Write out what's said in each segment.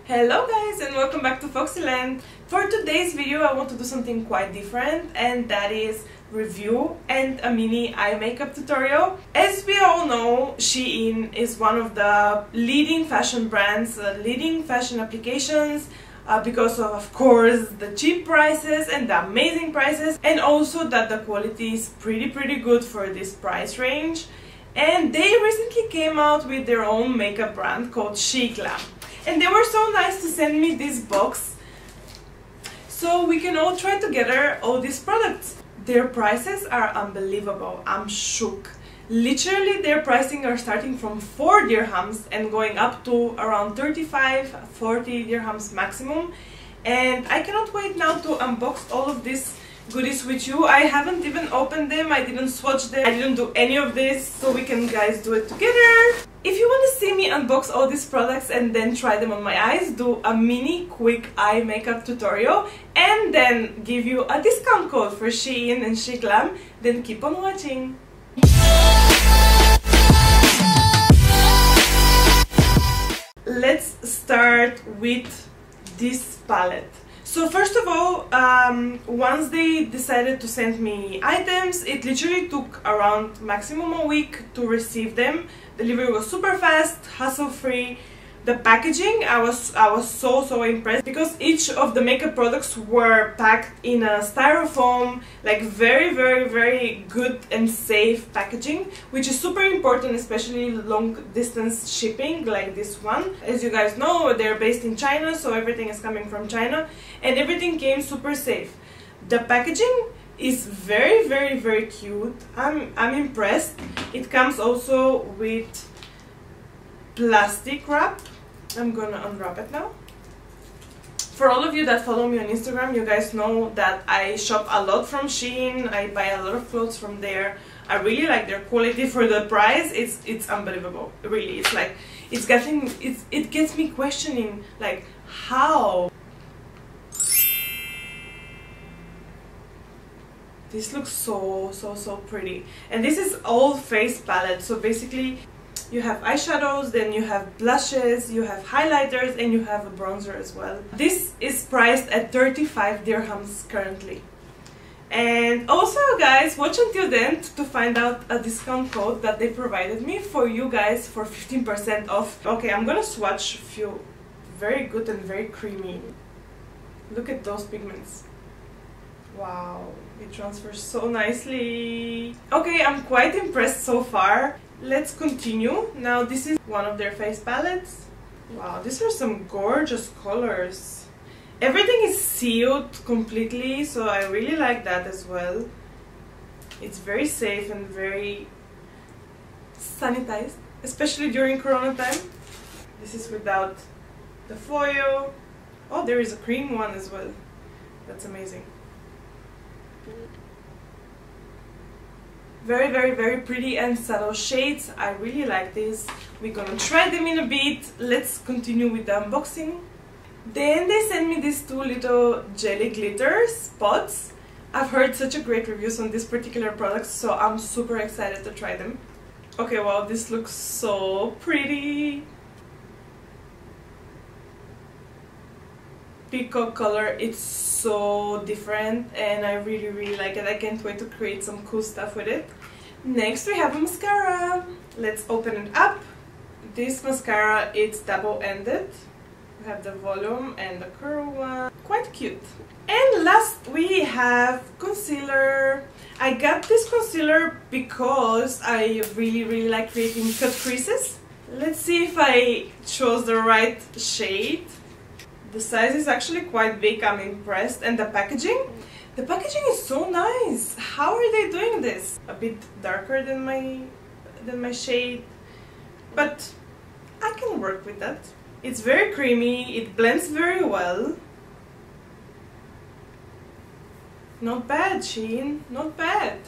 Hello guys and welcome back to Foxxyland. For today's video I want to do something quite different, and that is review and a mini eye makeup tutorial. As we all know, SHEIN is one of the leading fashion brands, leading fashion applications because of course the cheap prices and the amazing prices, and also that the quality is pretty good for this price range. And they recently came out with their own makeup brand called Sheglam. And they were so nice to send me this box so we can all try together all these products. Their prices are unbelievable. I'm shook. Literally their pricing are starting from 4 dirhams and going up to around 35-40 dirhams maximum. And I cannot wait now to unbox all of these goodies with you. I haven't even opened them, I didn't swatch them, I didn't do any of this, so we can guys do it together. If you want to see me unbox all these products and then try them on my eyes, do a mini quick eye makeup tutorial and then give you a discount code for SHEIN and Sheglam, then keep on watching. Let's start with this palette. So first of all, once they decided to send me items, it literally took around maximum a week to receive them. Delivery was super fast, hassle-free. The packaging, I was so impressed because each of the makeup products were packed in a styrofoam, like very good and safe packaging, which is super important, especially long distance shipping like this one. As you guys know, they're based in China, so everything is coming from China, and everything came super safe. The packaging is very cute. I'm impressed. It comes also with plastic wrap. I'm gonna unwrap it now. For all of you that follow me on Instagram, you guys know that I shop a lot from SHEIN. I buy a lot of clothes from there. I really like their quality for the price. It's unbelievable. Really, it's like it gets me questioning, like, how? This looks so pretty. And this is all face palette, so basically you have eyeshadows, then you have blushes, you have highlighters, and you have a bronzer as well. This is priced at 35 dirhams currently. And also guys, watch until the end to find out a discount code that they provided me for you guys for 15% off. Okay, I'm gonna swatch a few. Very good and very creamy. Look at those pigments. Wow, it transfers so nicely. Okay, I'm quite impressed so far. Let's continue. Now this is one of their face palettes. Wow, these are some gorgeous colors. Everything is sealed completely, so I really like that as well. It's very safe and very sanitized, especially during Corona time. This is without the foil. Oh, there is a cream one as well. That's amazing. Very pretty and subtle shades. I really like this. We're gonna try them in a bit. Let's continue with the unboxing. Then they sent me these two little jelly glitter spots. I've heard such a great reviews on this particular product, so I'm super excited to try them. Okay, wow, this looks so pretty. Peacock color, it's so different and I really like it. I can't wait to create some cool stuff with it. Next we have a mascara. Let's open it up. This mascara, it's double-ended. We have the volume and the curl one. Quite cute. And last we have concealer. I got this concealer because I really like creating cut creases. Let's see if I chose the right shade. The size is actually quite big, I'm impressed. And the packaging? The packaging is so nice. How are they doing this? A bit darker than my shade, but I can work with that. It's very creamy, it blends very well. Not bad, SHEIN, not bad.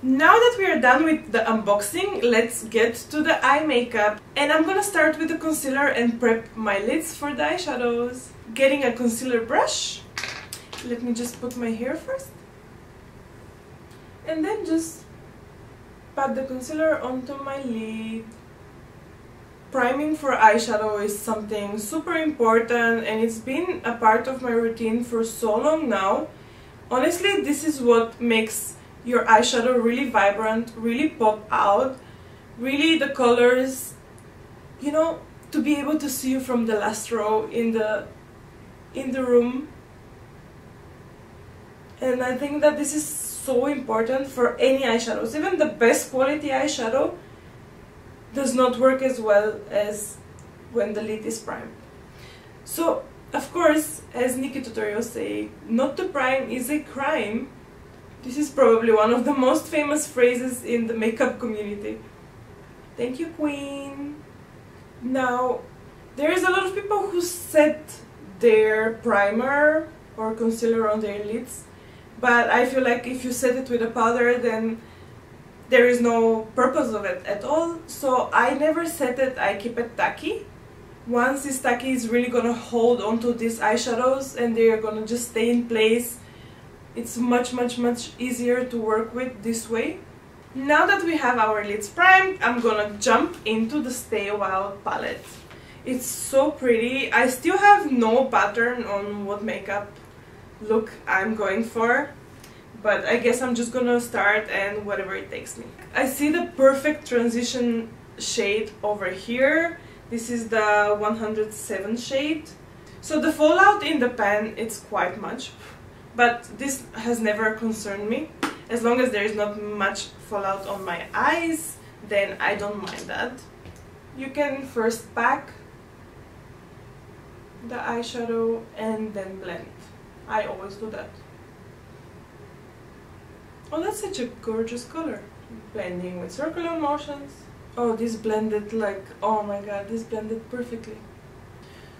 Now that we are done with the unboxing, let's get to the eye makeup. And I'm gonna start with the concealer and prep my lids for the eyeshadows. Getting a concealer brush. Let me just put my hair first. And then just pat the concealer onto my lid. priming for eyeshadow is something super important, and it's been a part of my routine for so long now. Honestly, this is what makes your eyeshadow really vibrant, really pop out, really the colors, you know, to be able to see you from the last row in the room. And I think that this is so important for any eyeshadows. Even the best quality eyeshadow does not work as well as when the lid is primed. So, of course, as Nikki tutorials say, not to prime is a crime. This is probably one of the most famous phrases in the makeup community. Thank you, Queen. Now, there is a lot of people who set their primer or concealer on their lids, but I feel like if you set it with a powder, then there is no purpose of it at all. So I never set it, I keep it tacky. Once this tacky is really gonna hold onto these eyeshadows and they are gonna just stay in place, it's much easier to work with this way. Now that we have our lids primed, I'm gonna jump into the Stay a While palette. It's so pretty. I still have no pattern on what makeup look I'm going for, but I guess I'm just gonna start and whatever it takes me. I see the perfect transition shade over here. This is the 107 shade. So the fallout in the pan, it's quite much, but this has never concerned me. As long as there is not much fallout on my eyes, then I don't mind that. You can first pack the eyeshadow and then blend. I always do that. Oh, that's such a gorgeous color. Blending with circular motions. Oh, this blended like, oh my god, this blended perfectly.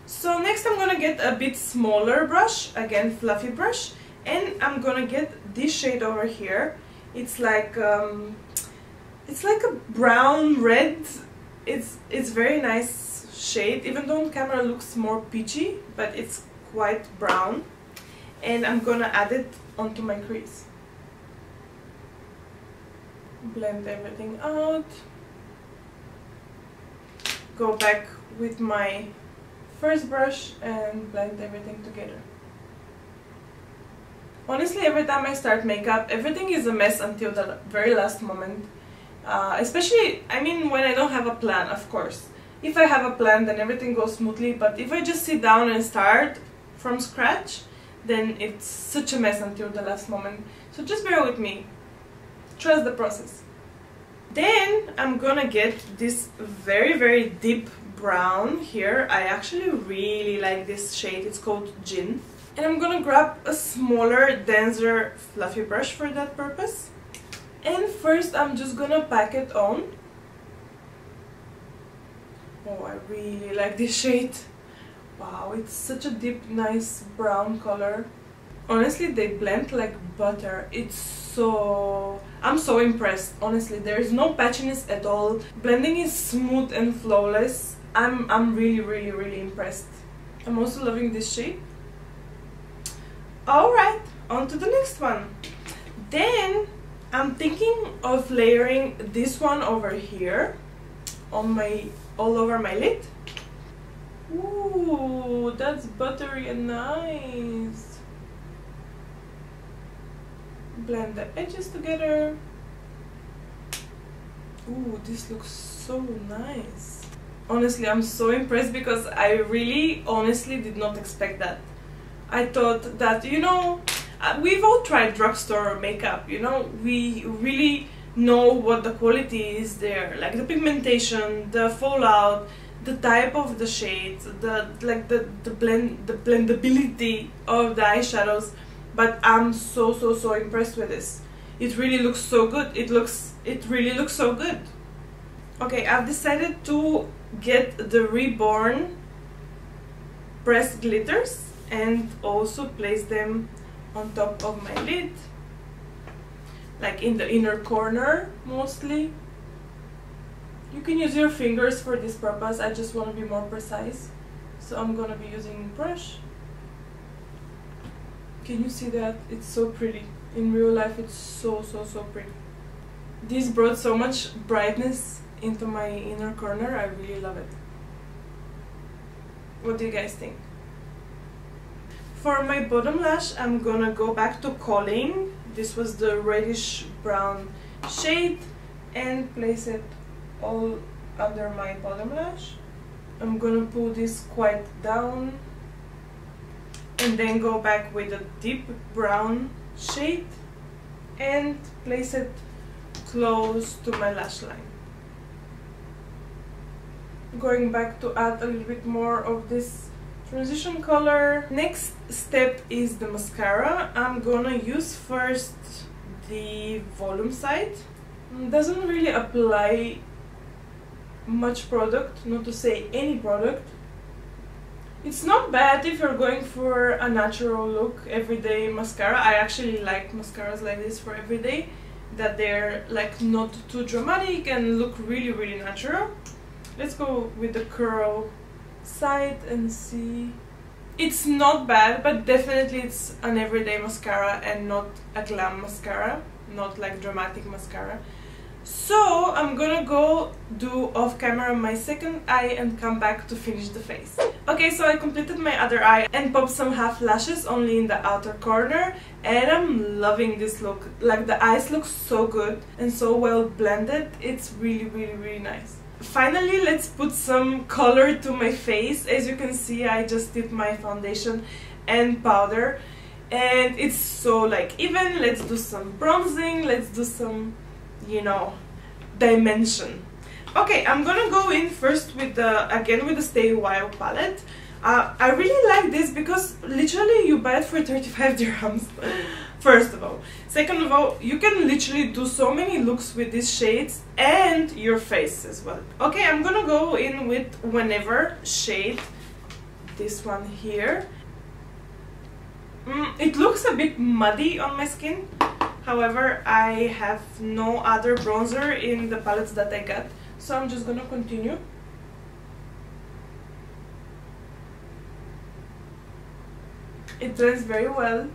So next I'm gonna get a bit smaller brush, again fluffy brush, and I'm gonna get this shade over here. It's like a brown red. It's very nice shade, even though on camera it looks more peachy, but it's quite brown. And I'm gonna add it onto my crease. Blend everything out. Go back with my first brush and blend everything together. Honestly, every time I start makeup, everything is a mess until the very last moment. Especially, I mean, when I don't have a plan, of course. If I have a plan, then everything goes smoothly, but if I just sit down and start from scratch, then it's such a mess until the last moment. So just bear with me. Trust the process. Then I'm gonna get this very deep brown here. I actually really like this shade. It's called Gin. And I'm gonna grab a smaller, denser, fluffy brush for that purpose. And first I'm just gonna pack it on. Oh, I really like this shade. Wow, it's such a deep, nice brown color. Honestly, they blend like butter. I'm so impressed. Honestly, there is no patchiness at all. Blending is smooth and flawless. I'm really impressed. I'm also loving this shade. Alright, on to the next one. Then I'm thinking of layering this one over here on all over my lid. Ooh, that's buttery and nice. Blend the edges together. Ooh, this looks so nice. Honestly, I'm so impressed because I really honestly did not expect that. I thought that, you know, we've all tried drugstore makeup, you know, we really know what the quality is there, like the pigmentation, the fallout, the type of the shades, the blendability of the eyeshadows. But I'm so impressed with this. It really looks so good. It really looks so good. Okay, I've decided to get the Reborn pressed glitters and also place them on top of my lid, like in the inner corner mostly. You can use your fingers for this purpose. I just want to be more precise, so I'm gonna be using brush. Can you see that? It's so pretty. In real life, it's so pretty. This brought so much brightness into my inner corner. I really love it. What do you guys think? For my bottom lash, I'm gonna go back to Calling. This was the reddish brown shade, and place it all under my bottom lash. I'm gonna pull this quite down and then go back with a deep brown shade and place it close to my lash line. Going back to add a little bit more of this transition color. Next step is the mascara. I'm gonna use first the volume side. Doesn't really apply much product, not to say any product. It's not bad if you're going for a natural look, everyday mascara. I actually like mascaras like this for everyday, that they're like not too dramatic and look really natural. Let's go with the curl side and see. It's not bad, but definitely it's an everyday mascara and not a glam mascara, not like dramatic mascara. So I'm gonna go do off camera my second eye and come back to finish the face. Okay, so I completed my other eye and popped some half lashes only in the outer corner, and I'm loving this look. Like, the eyes look so good and so well blended. It's really nice. Finally, let's put some color to my face. As you can see, I just did my foundation and powder, and it's so like even. Let's do some bronzing, let's do some, you know, dimension. Okay, I'm gonna go in first with the, again with the Stay a While palette. I really like this because literally you buy it for 35 dirhams. First of all. Second of all, you can literally do so many looks with these shades and your face as well. Okay, I'm gonna go in with Whenever shade. This one here. It looks a bit muddy on my skin. However, I have no other bronzer in the palettes that I got, so I'm just gonna continue. It blends very well.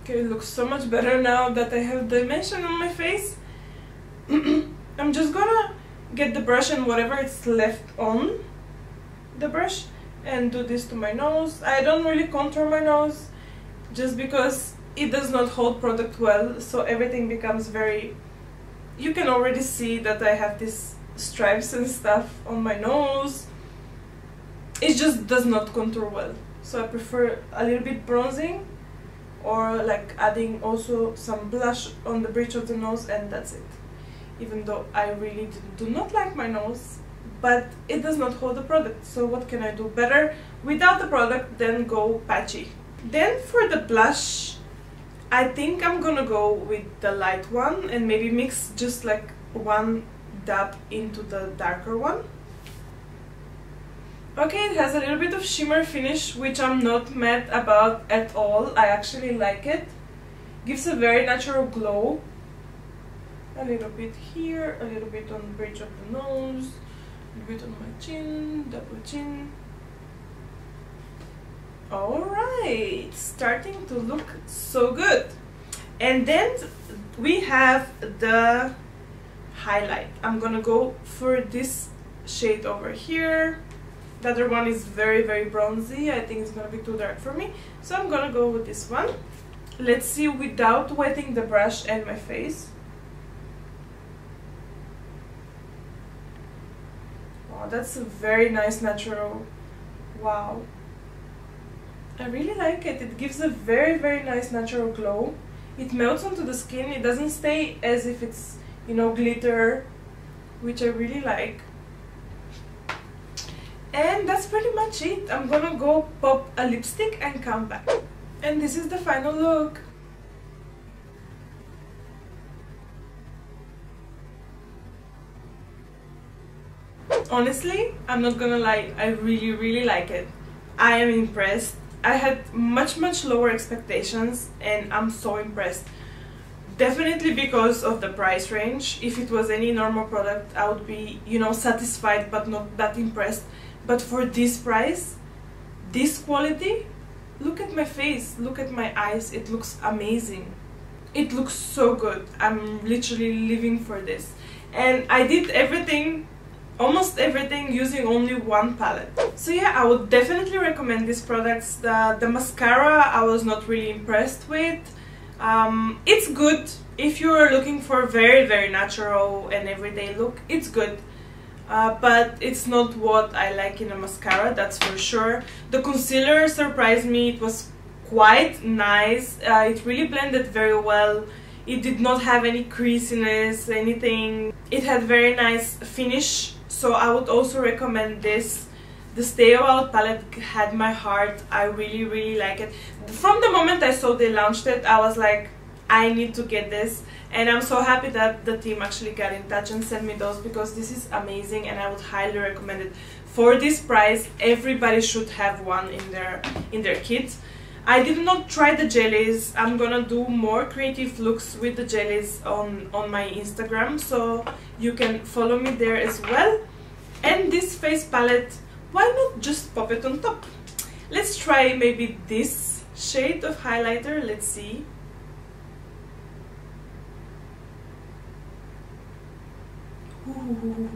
Okay, it looks so much better now that I have dimension on my face. I'm just gonna get the brush and whatever is left on the brush and do this to my nose. I don't really contour my nose just because it does not hold product well, so everything becomes very... You can already see that I have these stripes and stuff on my nose. It just does not contour well, so I prefer a little bit bronzing or like adding also some blush on the bridge of the nose, and that's it. Even though I really do not like my nose, but it does not hold the product, so what can I do better without the product than go patchy. Then for the blush, I think I'm gonna go with the light one and maybe mix just like one dab into the darker one. Okay, it has a little bit of shimmer finish, which I'm not mad about at all. I actually like it. Gives a very natural glow. A little bit here, a little bit on the bridge of the nose, a little bit on my chin, double chin. Alright, starting to look so good. And then we have the highlight. I'm gonna go for this shade over here. The other one is very bronzy. I think it's gonna be too dark for me, so I'm gonna go with this one. Let's see without wetting the brush and my face. Wow, that's a very nice natural. Wow, I really like it. It gives a very nice natural glow. It melts onto the skin. It doesn't stay as if it's, you know, glitter, which I really like. And that's pretty much it. I'm gonna go pop a lipstick and come back. And this is the final look. Honestly, I'm not gonna lie, I really like it. I am impressed. I had much lower expectations and I'm so impressed. Definitely because of the price range. If it was any normal product, I would be, you know, satisfied but not that impressed. But for this price, this quality, look at my face, look at my eyes, it looks amazing. It looks so good. I'm literally living for this. And I did everything almost everything using only one palette. So yeah, I would definitely recommend these products. The mascara I was not really impressed with. It's good if you're looking for a very natural and everyday look, it's good. But it's not what I like in a mascara, that's for sure. The concealer surprised me, it was quite nice. It really blended very well. It did not have any creasiness, anything. It had very nice finish, so I would also recommend this. The Stay Out palette had my heart. I really like it. From the moment I saw they launched it, I was like, I need to get this. And I'm so happy that the team actually got in touch and sent me those, because this is amazing and I would highly recommend it. For this price, everybody should have one in their kit. I did not try the jellies. I'm gonna do more creative looks with the jellies on my Instagram, so you can follow me there as well. And this face palette, why not just pop it on top? Let's try maybe this shade of highlighter. Let's see. Ooh,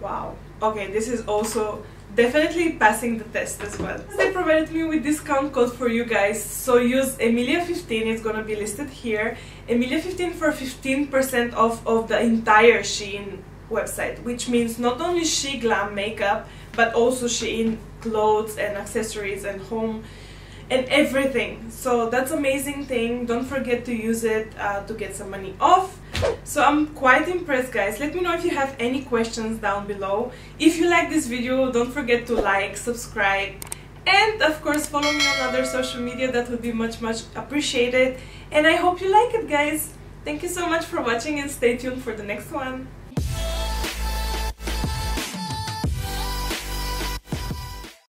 wow. Okay, this is also definitely passing the test as well. They provided me with discount code for you guys, so use Emilia15. It's gonna be listed here. Emilia15 for 15% off of the entire SHEIN website, which means not only Sheglam makeup, but also SHEIN clothes and accessories and home and everything. So that's amazing thing. Don't forget to use it to get some money off. So I'm quite impressed, guys. Let me know if you have any questions down below. If you like this video, don't forget to like, subscribe, and of course follow me on other social media. That would be much appreciated. And I hope you like it, guys. Thank you so much for watching, and stay tuned for the next one.